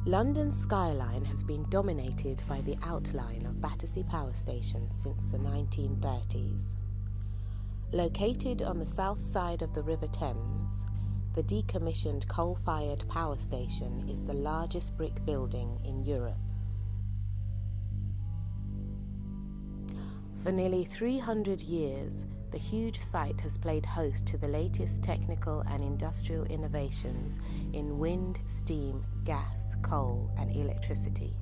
London's skyline has been dominated by the outline of Battersea Power Station since the 1930s. Located on the south side of the River Thames, the decommissioned coal-fired power station is the largest brick building in Europe. For nearly 300 years, the huge site has played host to the latest technical and industrial innovations in wind, steam, gas, coal, and electricity.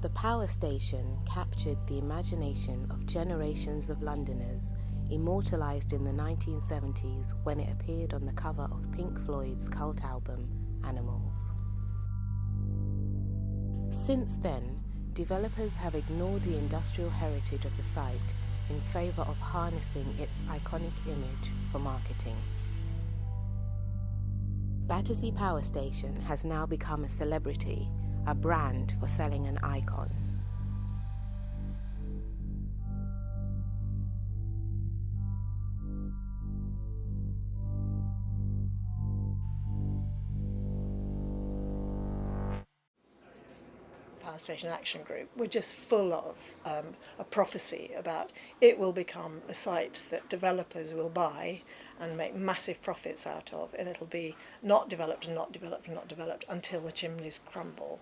The power station captured the imagination of generations of Londoners, immortalised in the 1970s when it appeared on the cover of Pink Floyd's cult album, Animals. Since then, developers have ignored the industrial heritage of the site in favour of harnessing its iconic image for marketing. Battersea Power Station has now become a celebrity, a brand for selling an icon. Power Station Action Group were just full of a prophecy about it will become a site that developers will buy and make massive profits out of, and it'll be not developed and not developed and not developed until the chimneys crumble,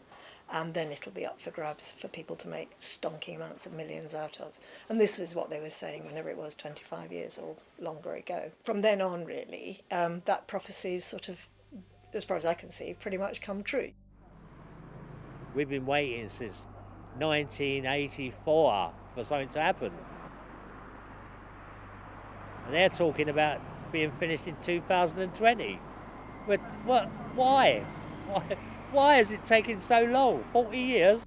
and then it'll be up for grabs for people to make stonking amounts of millions out of. And this was what they were saying whenever it was 25 years or longer ago. From then on, really, that prophecy's sort of, as far as I can see, pretty much come true. We've been waiting since 1984 for something to happen. And they're talking about being finished in 2020. But why? Why is it taking so long? 40 years?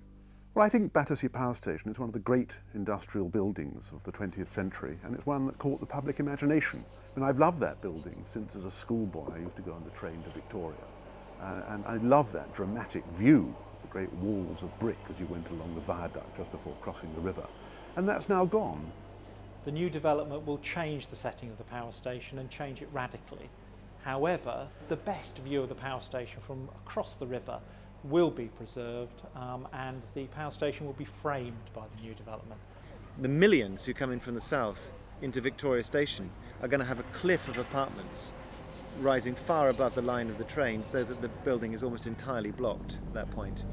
Well, I think Battersea Power Station is one of the great industrial buildings of the 20th century, and it's one that caught the public imagination. And I've loved that building since as a schoolboy I used to go on the train to Victoria. And I love that dramatic view, the great walls of brick as you went along the viaduct just before crossing the river. And that's now gone. The new development will change the setting of the power station and change it radically. However, the best view of the power station from across the river will be preserved, and the power station will be framed by the new development. The millions who come in from the south into Victoria Station are going to have a cliff of apartments rising far above the line of the train, so that the building is almost entirely blocked at that point.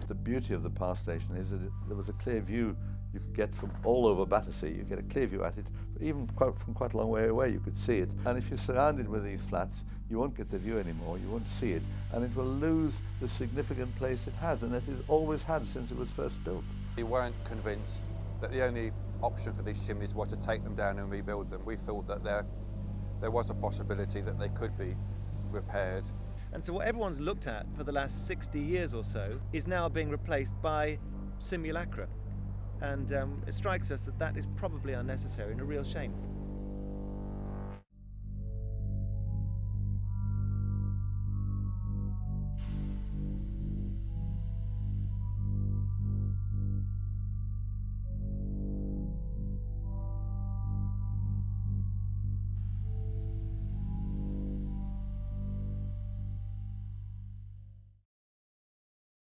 The beauty of the power station is that there was a clear view you could get from all over Battersea. You get a clear view at it, but even from quite a long way away you could see it. And if you're surrounded with these flats, you won't get the view anymore, you won't see it, and it will lose the significant place it has, and it has always had since it was first built. We weren't convinced that the only option for these chimneys was to take them down and rebuild them. We thought that there was a possibility that they could be repaired. And so what everyone's looked at for the last 60 years or so is now being replaced by simulacra. And it strikes us that that is probably unnecessary and a real shame.